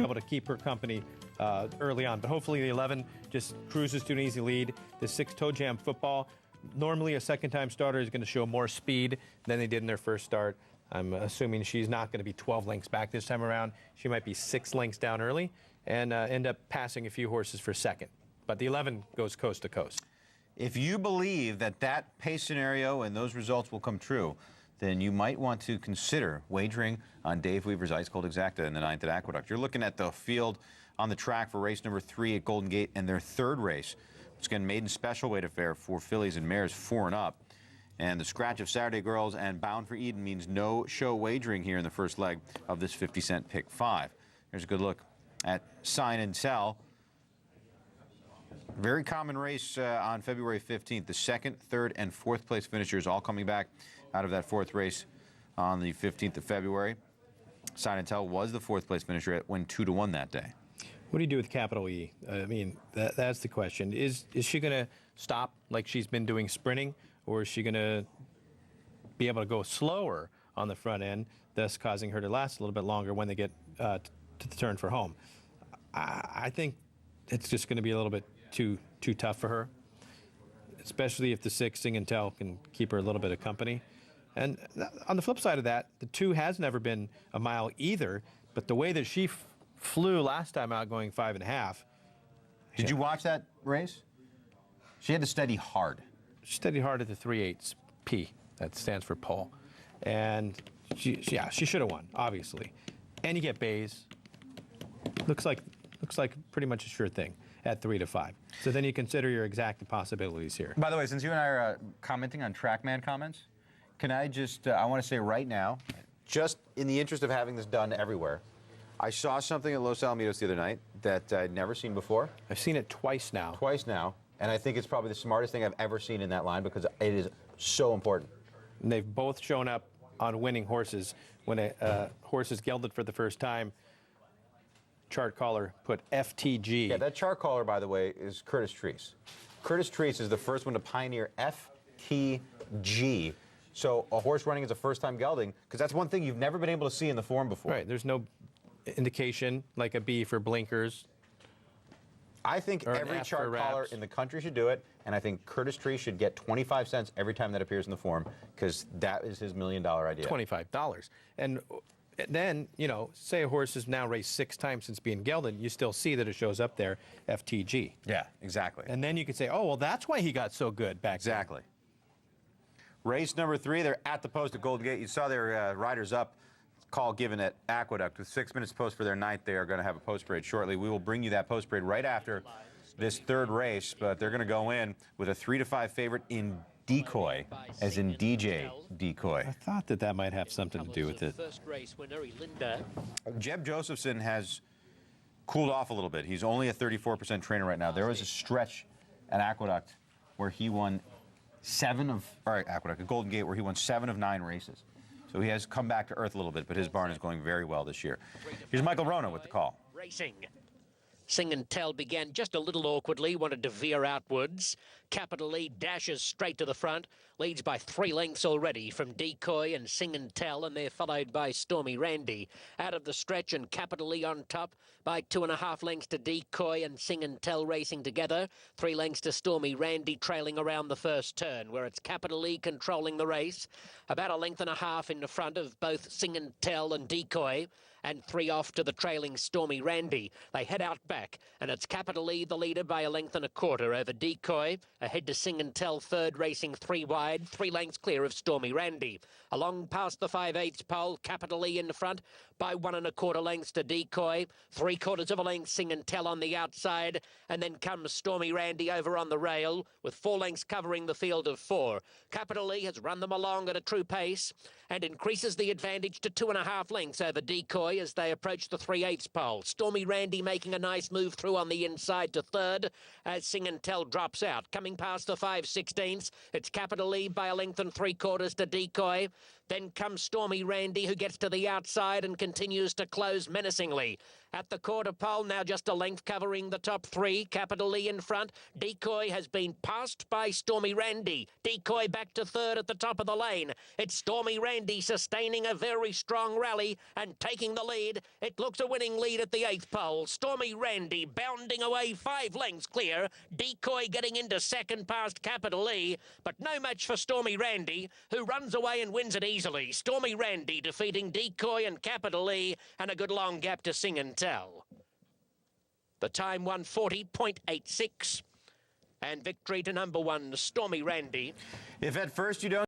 able to keep her company early on. But hopefully the 11 just cruises to an easy lead. The 6 toe jam football, normally a second-time starter is going to show more speed than they did in their first start. I'm assuming she's not going to be 12 lengths back this time around. She might be 6 lengths down early and end up passing a few horses for second. But the 11 goes coast to coast. If you believe that that pace scenario and those results will come true, then you might want to consider wagering on Dave Weaver's Ice Cold Exacta in the 9th at Aqueduct. You're looking at the field on the track for race number 3 at Golden Gate and their 3rd race. It's again maiden special weight affair for fillies and mares 4 and up. And the scratch of Saturday Girls and Bound for Eden means no show wagering here in the first leg of this 50-cent pick 5. Here's a good look at Sign and Tell. Very common race on February 15th. The 2nd, 3rd, and 4th place finishers all coming back out of that 4th race on the 15th of February. Sign and Tell was the 4th place finisher at win 2-1 that day. What do you do with Capital E? I mean, that's the question. Is she going to stop like she's been doing sprinting, or is she going to be able to go slower on the front end, thus causing her to last a little bit longer when they get to the turn for home? I think it's just going to be a little bit too tough for her, especially if the 6 Sing and Tell can keep her a little bit of company. And on the flip side of that, the 2 has never been a mile either, but the way that she flew last time out going 5.5. Did you watch that race? She had to steady hard. She steadied hard at the 3/8 P. That stands for pole. And she should have won, obviously. And you get Bays. Looks like pretty much a sure thing at 3-5. So then you consider your exact possibilities here. By the way, since you and I are commenting on TrackMan comments, can I just, I want to say right now, just in the interest of having this done everywhere, I saw something at Los Alamitos the other night that I'd never seen before. I've seen it twice now. Twice now. And I think it's probably the smartest thing I've ever seen in that line because it is so important. And they've both shown up on winning horses. When a horse is gelded for the first time, chart caller put FTG. Yeah, that chart caller, by the way, is Curtis Treese. Curtis Treese is the first one to pioneer FTG. So a horse running as a first-time gelding, because that's one thing you've never been able to see in the form before. Right, there's no indication like a B for blinkers. I think every chart caller in the country should do it, and I think Curtis Treese should get 25 cents every time that appears in the form, because that is his $1 million idea. $25. And then, you know, say a horse has now raced 6 times since being gelded, you still see that it shows up there, FTG. Yeah, exactly. And then you could say, oh, well, that's why he got so good back then. Exactly. Race number 3, they're at the post at Golden Gate. You saw their riders up. Call given at Aqueduct. With 6 minutes post for their 9th, they are going to have a post parade shortly. We will bring you that post parade right after this 3rd race, but they're going to go in with a 3-5 favorite in Decoy, as in DJ Decoy. I thought that might have something to do with it. Jeb Josephson has cooled off a little bit. He's only a 34% trainer right now. There was a stretch at Aqueduct where he won at Golden Gate where he won 7 of 9 races. So he has come back to earth a little bit, but his barn is going very well this year. Here's Michael Rona with the call. Racing. Sing and Tell began just a little awkwardly, wanted to veer outwards. Capital E dashes straight to the front, leads by 3 lengths already from Decoy and Sing and Tell, and they're followed by Stormy Randie. Out of the stretch and Capital E on top by 2.5 lengths to Decoy and Sing and Tell racing together. 3 lengths to Stormy Randie trailing around the first turn, where it's Capital E controlling the race. About 1.5 lengths in the front of both Sing and Tell and Decoy, and 3 off to the trailing Stormy Randie. They head out back, and it's Capital E, the leader, by 1.25 lengths over Decoy. Ahead to Sing and Tell, third, racing 3 wide, 3 lengths clear of Stormy Randie. Along past the 5/8 pole, Capital E in the front by 1.25 lengths to Decoy. 3/4 of a length, Sing and Tell on the outside, and then comes Stormy Randie over on the rail, with 4 lengths covering the field of 4. Capital E has run them along at a true pace, and increases the advantage to 2.5 lengths over Decoy as they approach the 3/8 pole. Stormy Randie making a nice move through on the inside to third as Sing and Tell drops out. Coming past the 5/16, it's Capital E by 1.75 lengths to Decoy. Then comes Stormy Randie, who gets to the outside and continues to close menacingly. At the quarter pole, now just a length covering the top three. Capital E in front. Decoy has been passed by Stormy Randie. Decoy back to third at the top of the lane. It's Stormy Randie sustaining a very strong rally and taking the lead. It looks a winning lead at the 8th pole. Stormy Randie bounding away 5 lengths clear. Decoy getting into second past Capital E, but no match for Stormy Randie, who runs away and wins it easily. Stormy Randie defeating Decoy and Capital E, and a good long gap to Sing and Tell. The time 1:40.86, and victory to number 1, Stormy Randie. If at first you don't